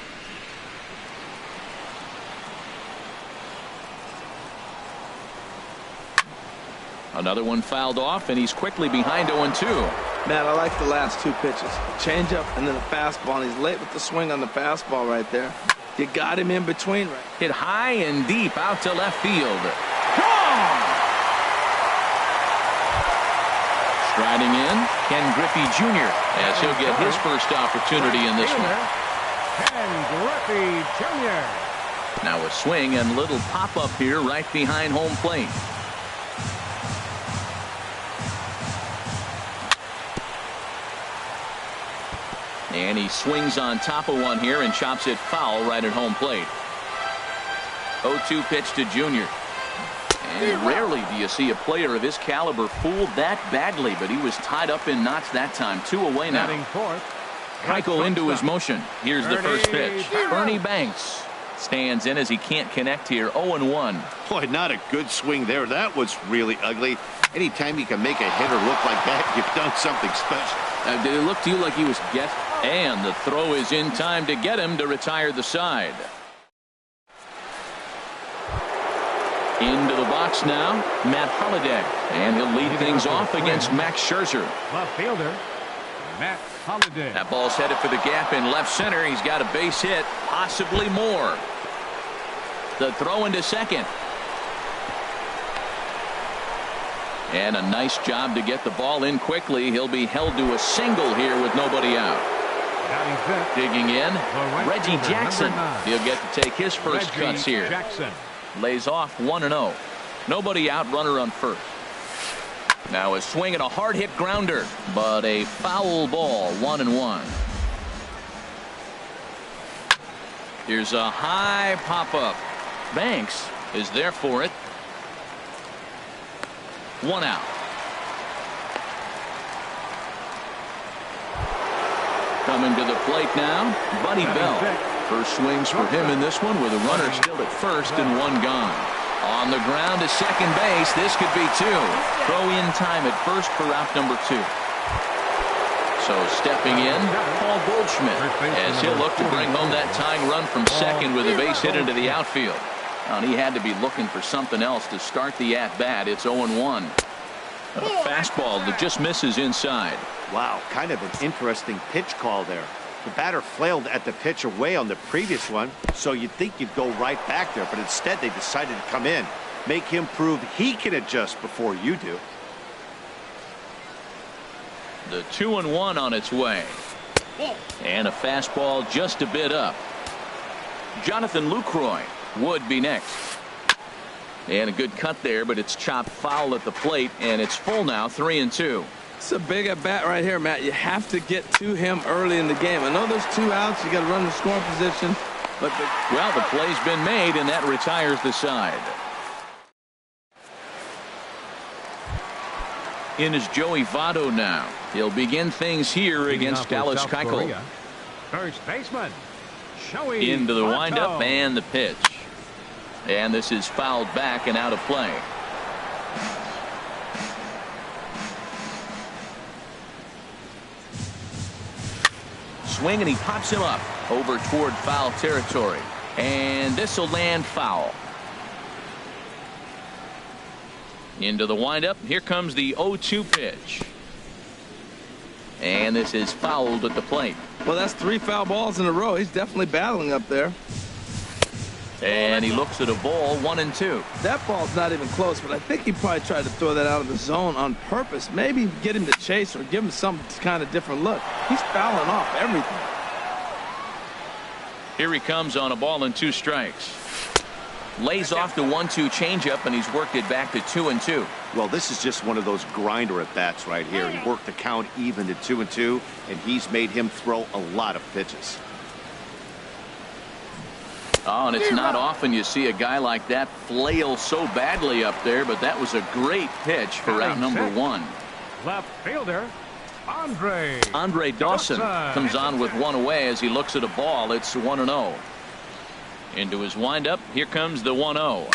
Another one fouled off, and he's quickly behind 0-2. Man, I like the last 2 pitches. Changeup and then a fastball, and he's late with the swing on the fastball right there. You got him in between. Right. Hit high and deep out to left field. Striding in, Ken Griffey Jr. as he'll get his first opportunity in this one. Ken Griffey Jr. Now a swing and little pop-up here right behind home plate. And he swings on top of one here and chops it foul right at home plate. 0-2 pitch to Jr. And rarely do you see a player of his caliber fooled that badly, but he was tied up in knots that time. 2 away now. Keuchel into his motion. Here's the first pitch. Ernie Banks stands in as he can't connect here. 0-1. Boy, not a good swing there. That was really ugly. Anytime you can make a hitter look like that, you've done something special. Did it look to you like he was guessing? And the throw is in time to get him to retire the side. Into the box now, Matt Holliday. And he'll lead things off against Max Scherzer. Left fielder, Matt Holliday. That ball's headed for the gap in left center. He's got a base hit, possibly more. The throw into second. And a nice job to get the ball in quickly. He'll be held to a single here with nobody out. Digging in, Reggie Jackson. He'll get to take his first cuts here. Lays off 1-0. Nobody out, runner on first. Now a swing and a hard hit grounder, but a foul ball. 1-1. Here's a high pop up. Banks is there for it. 1 out. Coming to the plate now, Buddy Bell. First swings for him in this one with a runner still at first and 1 gone. On the ground to second base. This could be 2. Throw in time at first for out number 2. So stepping in, Paul Goldschmidt, as he'll look to bring home that tying run from second with a base hit into the outfield. And he had to be looking for something else to start the at-bat. It's 0-1. A fastball that just misses inside. Wow, kind of an interesting pitch call there. The batter flailed at the pitch away on the previous one, so you'd think you'd go right back there, but instead they decided to come in. Make him prove he can adjust before you do. The 2-1 on its way. And a fastball just a bit up. Jonathan Lucroy would be next. And a good cut there, but it's chopped foul at the plate, and it's full now, 3-2. It's a big at bat right here, Matt. You have to get to him early in the game. I know there's 2 outs. You got to run the scoring position, but well, the play's been made, and that retires the side. In is Joey Votto now. He'll begin things here against Dallas Keuchel. First baseman, Into the windup and the pitch. And this is fouled back and out of play. Swing, and he pops him up over toward foul territory. And this will land foul. Into the windup. Here comes the 0-2 pitch. And this is fouled at the plate. Well, that's 3 foul balls in a row. He's definitely battling up there. And he looks at a ball, 1-2. That ball's not even close, but I think he probably tried to throw that out of the zone on purpose. Maybe get him to chase or give him some kind of different look. He's fouling off everything. Here he comes on a ball and 2 strikes. Lays off the 1-2 changeup, and he's worked it back to 2-2. Well, this is just one of those grinder at bats right here. He worked the count even to 2-2, and he's made him throw a lot of pitches. Oh, and it's not often you see a guy like that flail so badly up there, but that was a great pitch for out number 1. Left fielder, Andre Dawson comes on with 1 away as he looks at a ball. It's 1-0. Into his windup. Here comes the 1-0.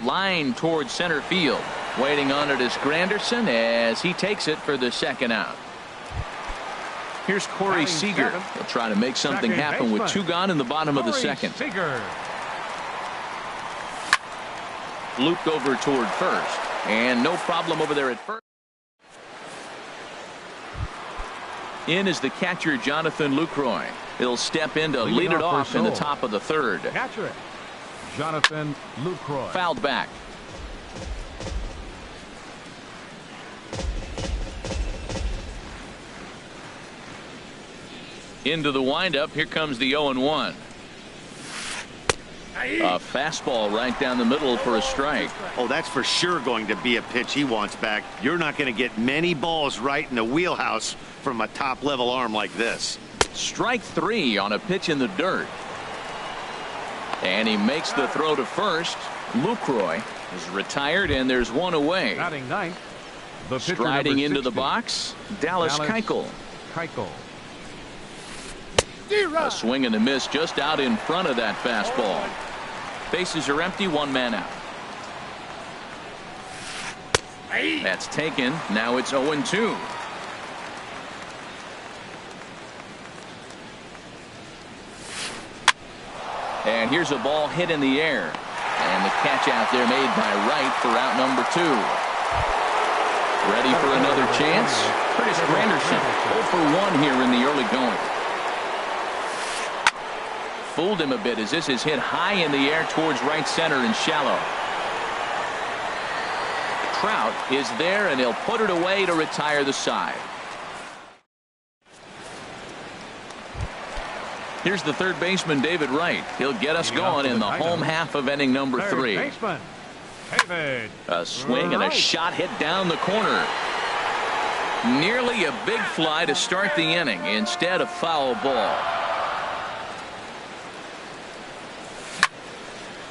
Line towards center field. Waiting on it is Granderson as he takes it for the 2nd out. Here's Corey Seager. He'll try to make something happen with 2 gone in the bottom of the 2nd. Looped over toward first. And no problem over there at first. In is the catcher, Jonathan Lucroy. He'll step in to lead it off in the top of the 3rd. Catcher, Jonathan Lucroy. Fouled back. Into the windup. Here comes the 0-1. A fastball right down the middle for a strike. Oh, that's for sure going to be a pitch he wants back. You're not going to get many balls right in the wheelhouse from a top-level arm like this. Strike 3 on a pitch in the dirt. And he makes the throw to first. Lucroy is retired, and there's 1 away. Batting 9th. Striding into the box, Dallas Keuchel. A swing and a miss just out in front of that fastball. Bases are empty, 1 man out. That's taken. Now it's 0-2. And here's a ball hit in the air. And the catch out there made by Wright for out number 2. Ready for another chance? Curtis Granderson, 0 for 1 here in the early going. Fooled him a bit as this is hit high in the air towards right center and shallow. Trout is there, and he'll put it away to retire the side. Here's the 3rd baseman, David Wright. He'll get us going in the home half of inning number 3. A swing and a shot hit down the corner. Nearly a big fly to start the inning. Instead, a foul ball.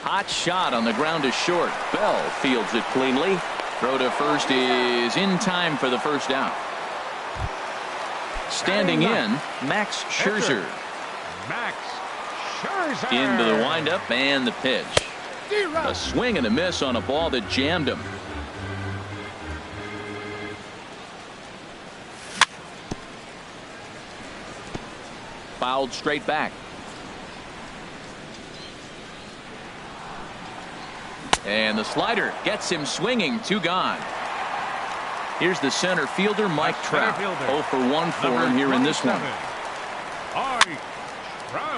Hot shot on the ground to short. Bell fields it cleanly. Throw to first is in time for the first out. Standing in, Max Scherzer. Max Scherzer. Into the windup and the pitch. A swing and a miss on a ball that jammed him. Fouled straight back. And the slider gets him swinging. 2 gone. Here's the center fielder, Mike Trout. 0 for 1 for him here in this one.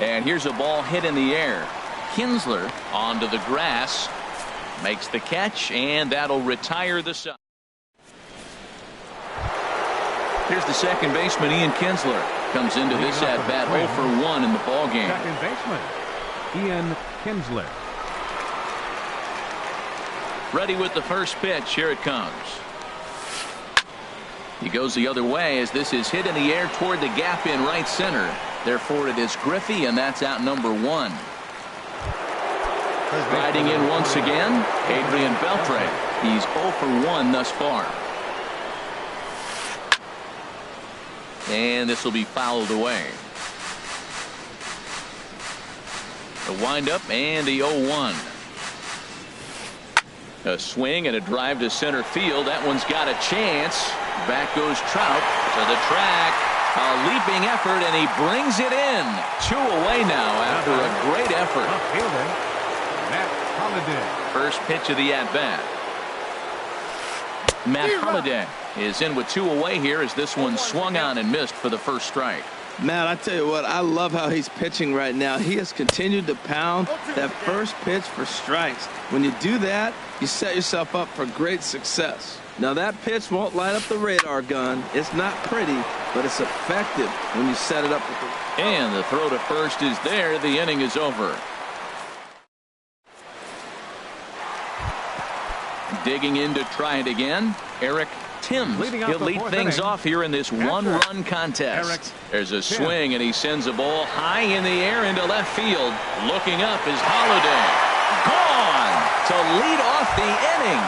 And here's a ball hit in the air. Kinsler onto the grass. Makes the catch, and that'll retire the side. Here's the second baseman, Ian Kinsler. Comes into this at-bat 0 for 1 in the ball game. Second baseman, Ian Kinsler. Ready with the first pitch. Here it comes. He goes the other way as this is hit in the air toward the gap in right center. Therefore, it is Griffey, and that's out number 1. Riding in once again, Adrian Beltre. He's 0 for 1 thus far. And this will be fouled away. The windup and the 0-1. A swing and a drive to center field. That one's got a chance. Back goes Trout to the track. A leaping effort, and he brings it in. 2 away now after a great effort. First pitch of the at-bat. Matt Holliday is in with 2 away here as this one swung on and missed for the first strike. Matt, I tell you what, I love how he's pitching right now. He has continued to pound that first pitch for strikes. When you do that, you set yourself up for great success. Now that pitch won't light up the radar gun. It's not pretty, but it's effective when you set it up with the... And the throw to first is there. The inning is over. Digging in to try it again, Eric Timms. He'll lead things off here in this one-run contest. There's a swing, and he sends a ball high in the air into left field. Looking up is Holliday. Gone to lead off the inning.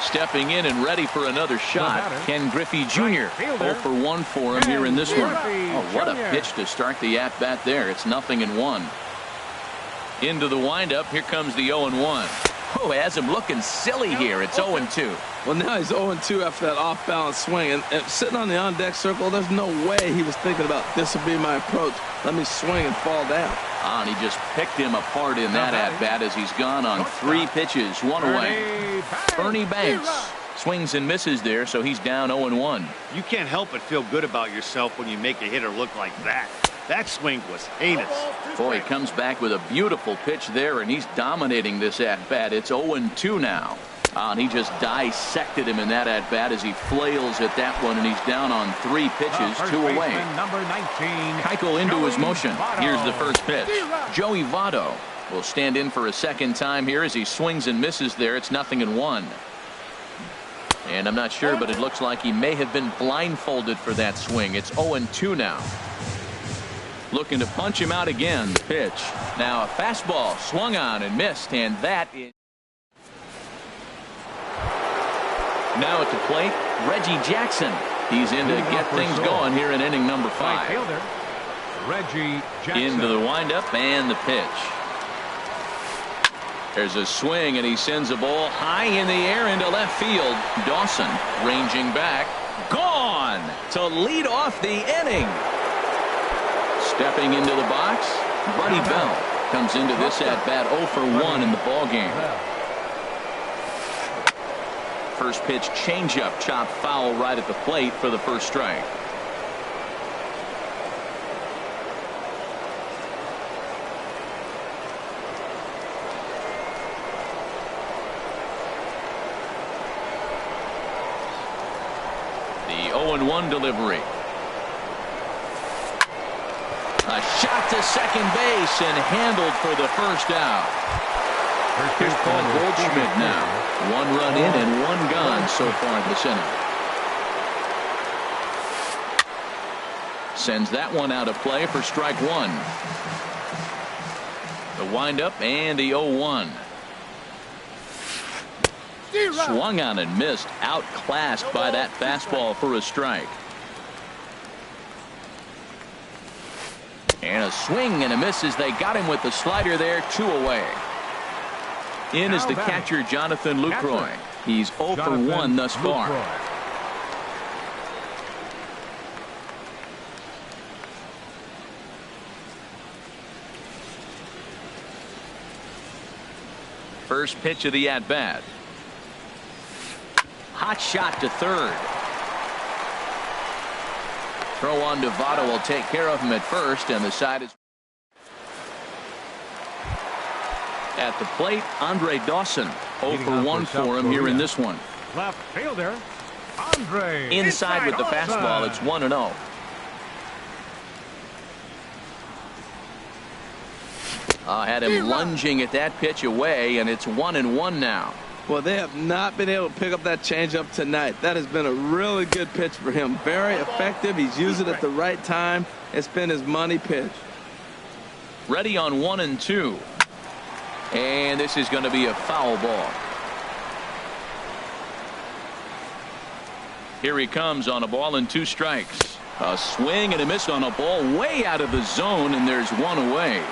Stepping in and ready for another shot, Ken Griffey Jr. 0 for 1 for him here in this one. Oh, what a pitch to start the at-bat there. It's 0-1. Into the windup. Here comes the 0-1. Oh, has him looking silly here. It's 0-2. Well, now he's 0-2 after that off-balance swing. And sitting on the on-deck circle, there's no way he was thinking about this will be my approach. Let me swing and fall down. And he just picked him apart in that at-bat as he's gone on 3 pitches, 1 away. Ernie Banks swings and misses there, so he's down 0-1. You can't help but feel good about yourself when you make a hitter look like that. That swing was heinous. Boy, he comes back with a beautiful pitch there, and he's dominating this at-bat. It's 0-2 now. And he just dissected him in that at-bat as he flails at that one, and he's down on 3 pitches, 2 away. Number 19, Keuchel into his motion. Here's the first pitch. Joey Votto will stand in for a second time here as he swings and misses there. It's 0-1. And I'm not sure, but it looks like he may have been blindfolded for that swing. It's 0-2 now. Looking to punch him out again. Pitch. Now a fastball swung on and missed, and that is... Now at the plate, Reggie Jackson. He's in to get things going here in inning number 5. Reggie Jackson. Into the windup and the pitch. There's a swing, and he sends a ball high in the air into left field. Dawson ranging back. Gone to lead off the inning. Stepping into the box, Buddy Bell comes into this at-bat 0 for 1 in the ballgame. First pitch changeup, chopped foul right at the plate for the first strike. The 0-1 delivery. A shot to second base and handled for the first out. Here's Paul Goldschmidt now. 1 run in and 1 gone so far in this inning. Sends that one out of play for strike 1. The windup and the 0-1. Swung on and missed. Outclassed by that fastball for a strike. And a swing and a miss as they got him with the slider there. 2 away. In is the catcher, Jonathan Lucroy. He's 0 for 1 thus far. First pitch of the at-bat. Hot shot to third. Throw on to Votto will take care of him at first, and the side is at the plate. Andre Dawson 0 for 1 for him here in this one. Left fielder Andre. Inside with the fastball. It's 1-0. Had him lunging at that pitch away, and it's 1-1 now. Well, they have not been able to pick up that changeup tonight. That has been a really good pitch for him. Very effective. He's used it at the right time. It's been his money pitch. Ready on 1-2. And this is going to be a foul ball. Here he comes on a ball and 2 strikes. A swing and a miss on a ball way out of the zone, and there's 1 away.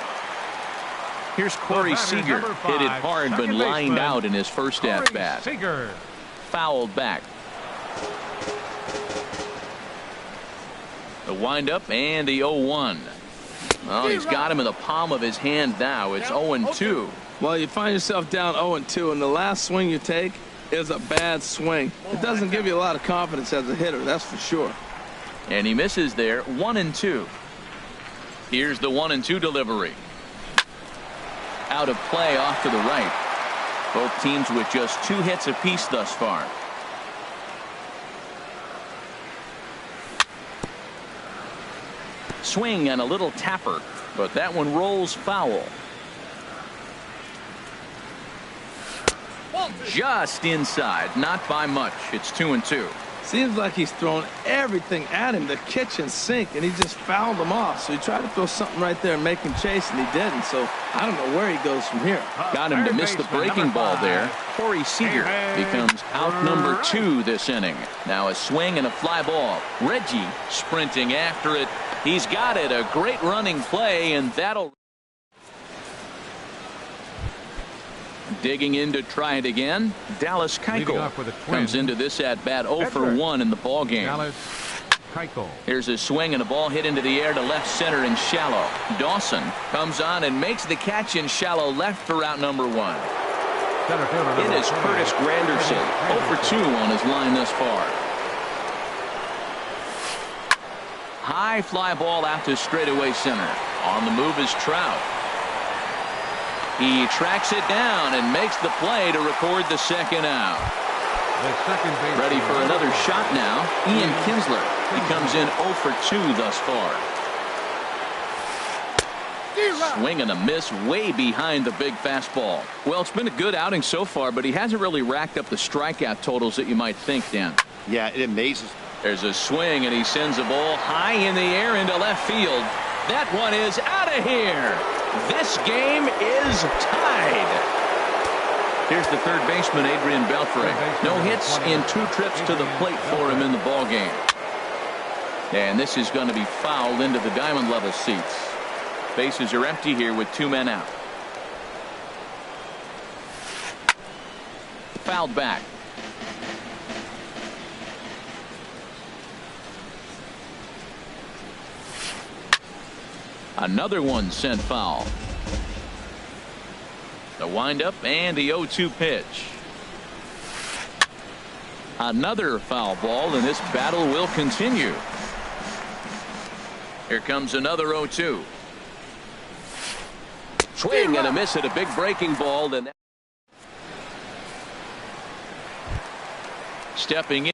Here's Corey Seager. Hit it hard, but lined out in his first at-bat. Fouled back. The windup and the 0-1. Well, he's got him in the palm of his hand now. It's 0-2. Well, you find yourself down 0-2, and the last swing you take is a bad swing. It doesn't give you a lot of confidence as a hitter, that's for sure. And he misses there. 1-2. Here's the 1-2 delivery. Out of play off to the right. Both teams with just 2 hits apiece thus far. Swing and a little tapper, but that one rolls foul. Just inside, not by much. It's 2-2. Seems like he's thrown everything at him, the kitchen sink, and he just fouled him off. So he tried to throw something right there and make him chase, and he didn't. So I don't know where he goes from here. Got him to miss the breaking ball there. Corey Seager becomes out number 2 this inning. Now a swing and a fly ball. Reggie sprinting after it. He's got it. A great running play, and that'll. Digging in to try it again. Dallas Keuchel comes into this at bat 0 for 1 in the ball game. Here's a swing and a ball hit into the air to left center and shallow. Dawson comes on and makes the catch in shallow left for out number 1. It is Curtis Granderson 0 for 2 on his line thus far. High fly ball out to straightaway center. On the move is Trout. He tracks it down and makes the play to record the second out. Ready for another shot now. Ian Kinsler. He comes in 0 for 2 thus far. Swing and a miss way behind the big fastball. Well, it's been a good outing so far, but he hasn't really racked up the strikeout totals that you might think, Dan. Yeah, it amazes. There's a swing, and he sends a ball high in the air into left field. That one is out of here. This game is tied. Here's the third baseman, Adrian Beltre. No hits in 2 trips to the plate for him in the ball game. And this is going to be fouled into the diamond level seats. Bases are empty here with 2 men out. Fouled back. Another one sent foul. The windup and the 0-2 pitch. Another foul ball, and this battle will continue. Here comes another 0-2. Swing and a miss at a big breaking ball. And stepping in.